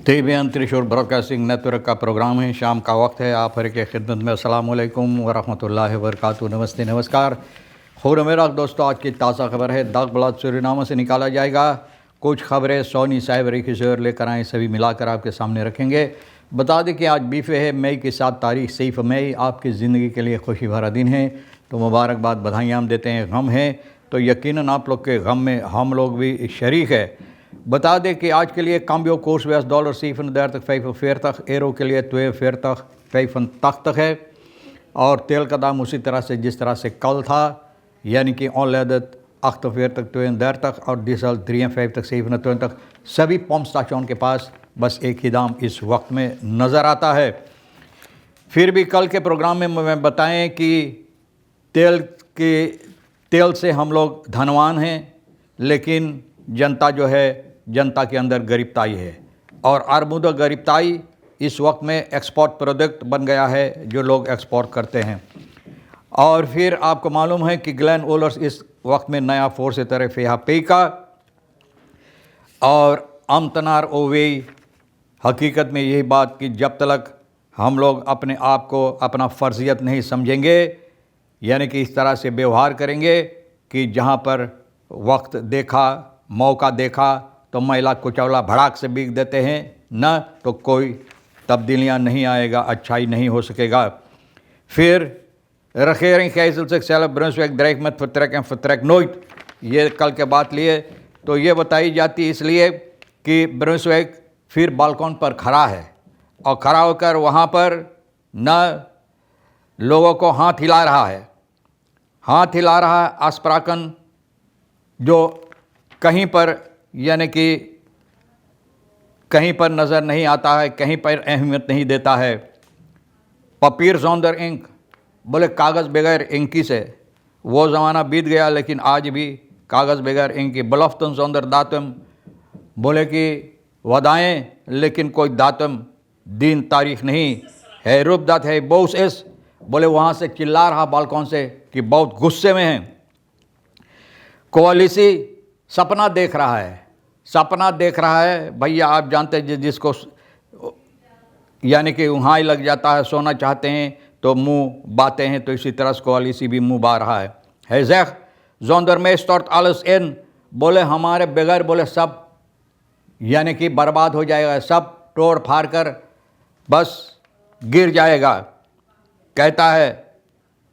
TV त्रिशूल broadcasting network का programme है। शाम का वक्त है। आप हर के खिदमत में अस्सलाम वालेकुम वरहमतुल्लाहि वबरकातुहू। नमस्ते, नमस्कार। खुद मेरा दोस्तों, आज की ताज़ा खबर है। दाग ब्लाद सूरीनामा से निकाला जाएगा। कुछ खबरें सोनी साहिब रखी जोर लेकर आए, सभी मिलाकर आपके सामने रखेंगे। बता दें कि आज बीफे है, मई की 7 तारीख, सैफ मई। आपकी ज़िंदगी के लिए खुशी भरा दिन है, तो मुबारकबाद, बधाइयाँ हम देते हैं। गम है तो यकीनन आप लोग के गम में हम लोग भी शरीक है। बता दें कि आज के लिए काम्बियो कोर्स वेस $7 45 एरो के लिए 42 है। और तेल का दाम उसी तरह से जिस तरह से कल था, यानी कि ऑनलेदत 48 और डीजल 53 सभी पंप स्टेशन के पास बस एक ही दाम इस वक्त में नज़र आता है। फिर भी कल के प्रोग्राम में मैं बताएं कि तेल से हम लोग धनवान हैं, लेकिन जनता जो है, जनता के अंदर गरीबताई है। और अरबों गरीबताई इस वक्त में एक्सपोर्ट प्रोडक्ट बन गया है, जो लोग एक्सपोर्ट करते हैं। और फिर आपको मालूम है कि ग्लेन ओलर्स इस वक्त में नया फोर्स तरफ पे का और अमतनार ओवे। हकीकत में यही बात कि जब तक हम लोग अपने आप को अपना फ़र्जियत नहीं समझेंगे, यानी कि इस तरह से व्यवहार करेंगे कि जहाँ पर वक्त देखा, मौका देखा तो मैला कुचौला भड़ाक से बीक देते हैं, न तो कोई तब्दीलियाँ नहीं आएगा, अच्छाई नहीं हो सकेगा। फिर regering gijzelt zichzelf Brunswick dreigt met vertrek en vertrekt nooit। ये कल के बात लिए तो ये बताई जाती इसलिए कि ब्रुंसविक फिर बालकॉन पर खड़ा है और खड़ा होकर वहाँ पर न लोगों को हाथ हिला रहा है, हाथ हिला रहा है। आस्प्राकन जो कहीं पर, यानी कि कहीं पर नज़र नहीं आता है, कहीं पर अहमियत नहीं देता है। पपीर जोंदर इंक, बोले कागज़ बगैर इंकी से वो ज़माना बीत गया, लेकिन आज भी कागज़ बगैर इंकी। बलफ्तन जोंदर दातम, बोले कि वदाएँ लेकिन कोई दातम दीन तारीख नहीं है। रूप दात है बोस एस, बोले वहाँ से चिल्ला रहा बालकॉन से कि बहुत गुस्से में हैं। कोaliसी सपना देख रहा है, सपना देख रहा है। भैया आप जानते हैं जिसको यानी कि वहाँ ही लग जाता है, सोना चाहते हैं तो मुंह बातें हैं, तो इसी तरह से कोaliसी भी मुंह बा रहा है। हैज़ेख जोंदर में स्टॉर्ट आलस एन, बोले हमारे बगैर बोले सब यानी कि बर्बाद हो जाएगा, सब तोड़ फाड़ कर बस गिर जाएगा। कहता है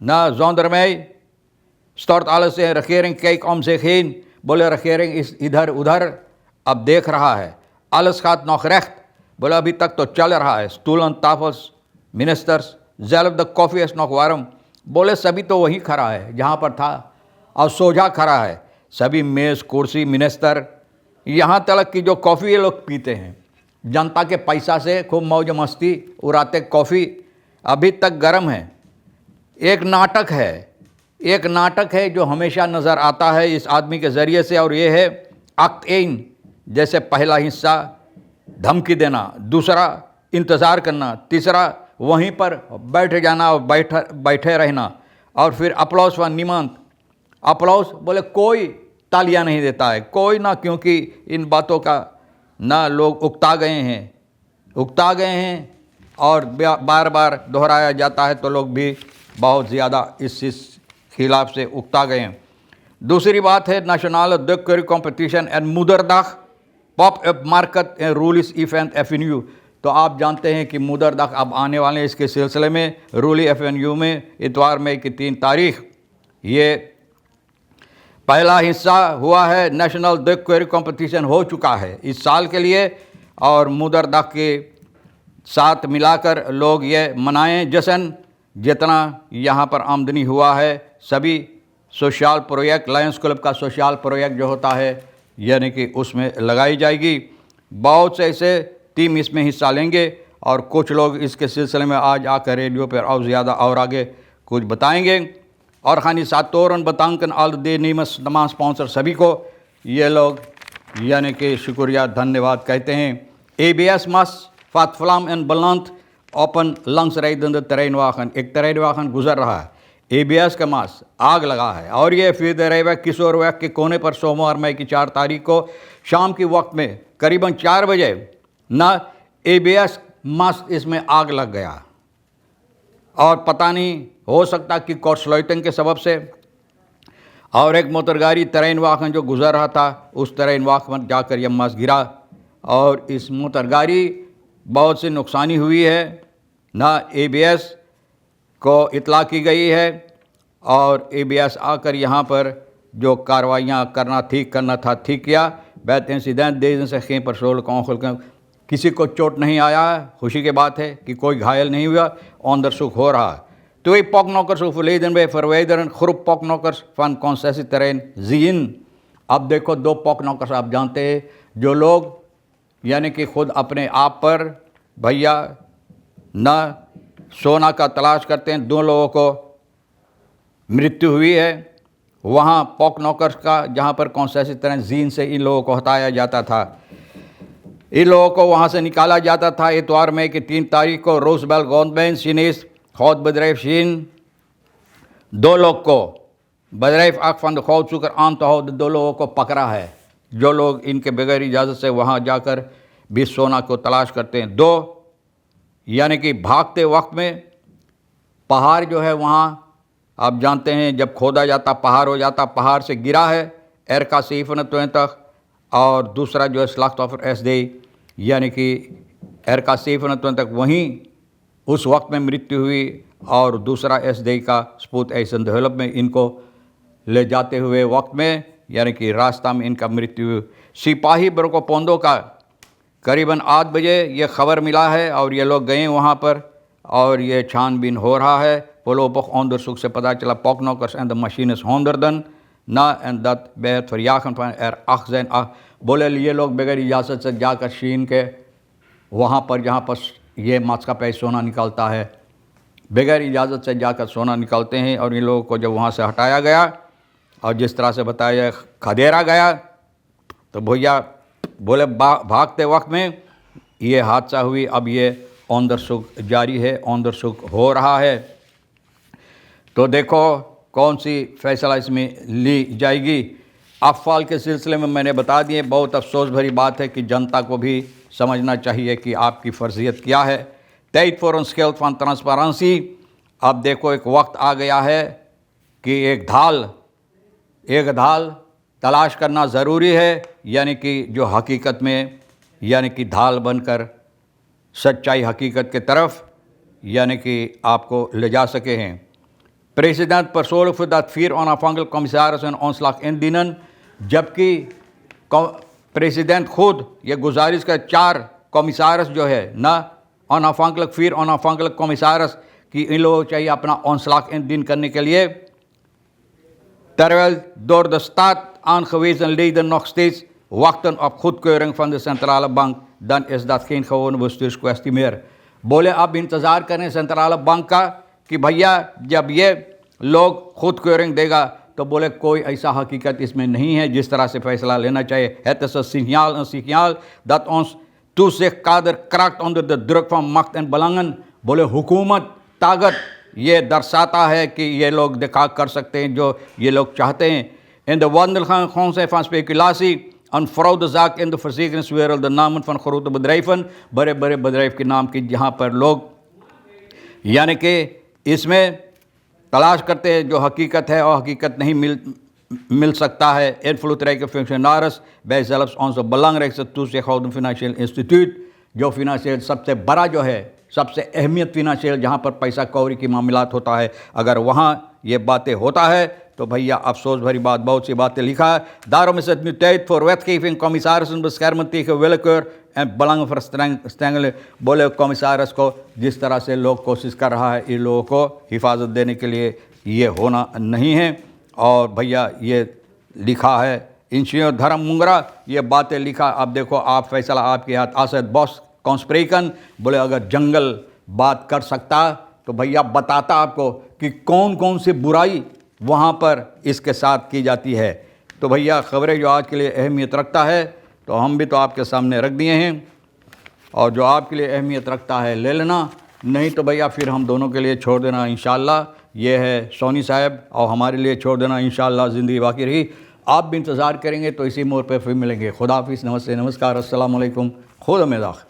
ना जोंदर में स्टॉर्ट आलस N regering kijk om zich heen, बोले regering इस इधर उधर अब देख रहा है। alles gaat nog recht, बोले अभी तक तो चल रहा है। stoelen tafels ministers zelf de koffie is nog warm, बोले सभी तो वही खड़ा है जहाँ पर था और सोझा खड़ा है। सभी मेज़ कुर्सी मिनिस्टर, यहाँ तक कि जो कॉफ़ी ये लोग पीते हैं, जनता के पैसा से खूब मौज मस्ती उड़ाते, कॉफ़ी अभी तक गर्म है। एक नाटक है, एक नाटक है जो हमेशा नज़र आता है इस आदमी के ज़रिए से, और ये है अक्ट एन। जैसे पहला हिस्सा धमकी देना, दूसरा इंतज़ार करना, तीसरा वहीं पर बैठ जाना और बैठे रहना, और फिर अप्लॉस व निमंत। अप्लॉस बोले कोई तालियां नहीं देता है, कोई ना, क्योंकि इन बातों का ना लोग उकता गए हैं और बार बार दोहराया जाता है तो लोग भी बहुत ज़्यादा इस खिलाफ से उकता गए हैं। दूसरी बात है नेशनल दुक्करी कॉम्पिटिशन एंड मुदरदाख पॉप अप मार्केट एंड रूलिस इवेंट एवेन्यू। तो आप जानते हैं कि मुदरदाख अब आने वाले हैं। इसके सिलसिले में रूली एवेन्यू में इतवार मई की 3 तारीख ये पहला हिस्सा हुआ है। नेशनल दुक्करी कॉम्पिटिशन हो चुका है इस साल के लिए, और मुदरदाख के साथ मिलाकर लोग ये मनाएं जश्न। जितना यहाँ पर आमदनी हुआ है, सभी सोशल प्रोजेक्ट, लायंस क्लब का सोशल प्रोजेक्ट जो होता है, यानी कि उसमें लगाई जाएगी। बहुत से ऐसे टीम इसमें हिस्सा लेंगे, और कुछ लोग इसके सिलसिले में आज आकर रेडियो पर और ज़्यादा और आगे कुछ बताएंगे। और खानी सातोरन बतांकन आल दे नीमस तमाम स्पॉन्सर सभी को ये लोग यानी कि शुक्रिया धन्यवाद कहते हैं। ABS मस फातफलाम एंड बलंत ओपन लंग्स राइडन ट्रेनवाहन, एक ट्रेनवाहन गुजर रहा है, ABS का मास आग लगा है। और ये फिर रेवा किशोर वैक के कोने पर सोमवार मई की 4 तारीख को शाम के वक्त में करीबन 4 बजे न ABS मस्त इसमें आग लग गया और पता नहीं, हो सकता कि कोर्सलाइटिंग के सबब से। और एक मोटर गाड़ी तरेन वाहन जो गुजर रहा था, उस तरेन वाहन जाकर यह मस्त गिरा और इस मोटर गाड़ी बहुत सी नुकसानी हुई है। ना ABS को इतला की गई है और ABS आकर यहाँ पर जो कार्रवाइयाँ करना था ठीक किया। बैत इंसिडेंट देने से खें पर सोल कौन किसी को चोट नहीं आया, खुशी की बात है कि कोई घायल नहीं हुआ, onderzoek हो रहा है। Twee poknokkers overleden bij verwijderen groep poknokkers van concessieterrein Zien। अब देखो 2 पॉकनॉकर्स आप जानते हैं, जो लोग यानी कि खुद अपने आप पर भैया न सोना का तलाश करते हैं, 2 लोगों को मृत्यु हुई है। वहाँ पॉकनॉकर्स का जहाँ पर concessieterrein Zien से इन लोगों को हटाया जाता था, इन लोगों को वहाँ से निकाला जाता था। इतवार में कि 3 तारीख को रोजबेल गवर्नमेंट सीनीस Goudbedrijf Zien 2 लोग को bedrijf आग van de goudzoeker aan te houden, 2 लोगों को पकड़ा है, जो लोग इनके बगैर इजाज़त से वहाँ जाकर भी सोना को तलाश करते हैं। 2 यानी कि भागते वक्त में पहाड़ जो है वहाँ आप जानते हैं जब खोदा जाता पहाड़ हो जाता, पहाड़ से गिरा है एरका 27 और दूसरा जो है slachtoffer SD यानी कि एरका 27 वहीं उस वक्त में मृत्यु हुई और दूसरा SD का स्पूत ऐसन डेवलप में इनको ले जाते हुए वक्त में यानी कि रास्ता में इनका मृत्यु हुई। सिपाही ब्रोकोपोंडो का करीबन 8 बजे ये खबर मिला है और ये लोग गए वहाँ पर और ये छानबीन हो रहा है। पोलोपक onderzoek से पता चला पॉकनॉकर्स एंड द मशीनिस्ट honderden ना एंड दत बेहद verjagen van R8 zijn। बोले ये लोग बगैर इजाज़त से जाकर शीन के वहाँ पर जहाँ पर ये मास्का पे सोना निकलता है, बगैर इजाज़त से जाकर सोना निकालते हैं। और इन लोगों को जब वहाँ से हटाया गया और जिस तरह से बताया खदेड़ा गया, तो भैया बोले भागते वक्त में ये हादसा हुई। अब ये onderzoek जारी है, onderzoek हो रहा है। तो देखो कौन सी फैसला इसमें ली जाएगी। अफवाल के सिलसिले में मैंने बता दिए, बहुत अफसोस भरी बात है कि जनता को भी समझना चाहिए कि आपकी फ़र्जियत क्या है। tijd voor een schild van transparantie। अब देखो एक वक्त आ गया है कि एक ढाल तलाश करना ज़रूरी है, यानी कि जो हकीकत में यानी कि ढाल बनकर सच्चाई हकीकत के तरफ यानी कि आपको ले जा सके हैं। President persoonlijk voor dat 4 onafhankelijke commissarissen een ontslag indienen, जबकि प्रेसिडेंट खुद ये गुजारिश का 4 कॉमिसारस जो है ना onafhankelijk 4 onafhankelijk कॉमिसारस कि इन लोगों को चाहिए अपना ontslag indienen करने के लिए, terwijl door de staat aangewezen leden nog steeds wachten op goedkeuring van de centrale bank, dan is dat geen gewone bestuurskwestie meer। बोले अब इंतज़ार करें सेंट्रल बैंक का कि भैया जब ये लोग goedkeuring देगा, तो बोले कोई ऐसा हकीकत इसमें नहीं है जिस तरह से फैसला लेना चाहिए। Het is een signaal dat ons toezichtkader kraakt onder de druk van macht en belangen। बोले हुकूमत ताकत ये दर्शाता है कि ये लोग दिखा कर सकते हैं जो ये लोग चाहते हैं। In de wandelgang zijn van speculatie en fraudezaak in de verzekeringswereld de namen van grote bedrijven, बड़े बड़े bedrijf के नाम की, जहाँ पर लोग यानी कि इसमें तलाश करते हैं जो हकीकत है और हकीकत नहीं मिल सकता है। invloedrijke functionaris bij zelfs onze belangrijkste toezichthoudend financieel instituut, जो फिनंशियल सबसे बड़ा जो है, सबसे अहमियत फिनंशियल जहाँ पर पैसा कौड़ी की मामलात होता है, अगर वहाँ ये बातें होता है तो भैया अफसोस भरी बात, बहुत सी बातें लिखा है। Daarom is het nu tijd voor wetgeving, commissarissen beschermen tegen willekeur en belangenverstrengeling। बोले कमिसारस को जिस तरह से लोग कोशिश कर रहा है इन लोगों को हिफाजत देने के लिए, ये होना नहीं है। और भैया ये लिखा है इंजीनियर धर्म मुंगरा, ये बातें लिखा। अब देखो आप फैसला आपके हाथ। असद बॉस कॉन्स्प्रेकन बोले अगर जंगल बात कर सकता तो भैया बताता आपको कि कौन कौन सी बुराई वहाँ पर इसके साथ की जाती है। तो भैया ख़बरें जो आज के लिए अहमियत रखता है तो हम भी तो आपके सामने रख दिए हैं, और जो आपके लिए अहमियत रखता है ले लेना, नहीं तो भैया फिर हम दोनों के लिए छोड़ देना इंशाअल्लाह। ये है सोनी साहब, और हमारे लिए छोड़ देना इंशाअल्लाह, ज़िंदगी बाकी रही। आप भी इंतज़ार करेंगे तो इसी मोड़ पर फिर मिलेंगे। खुदा हाफिज़, नमस्ते, नमस्कार, अस्सलाम वालेकुम, खुदा मेदाख।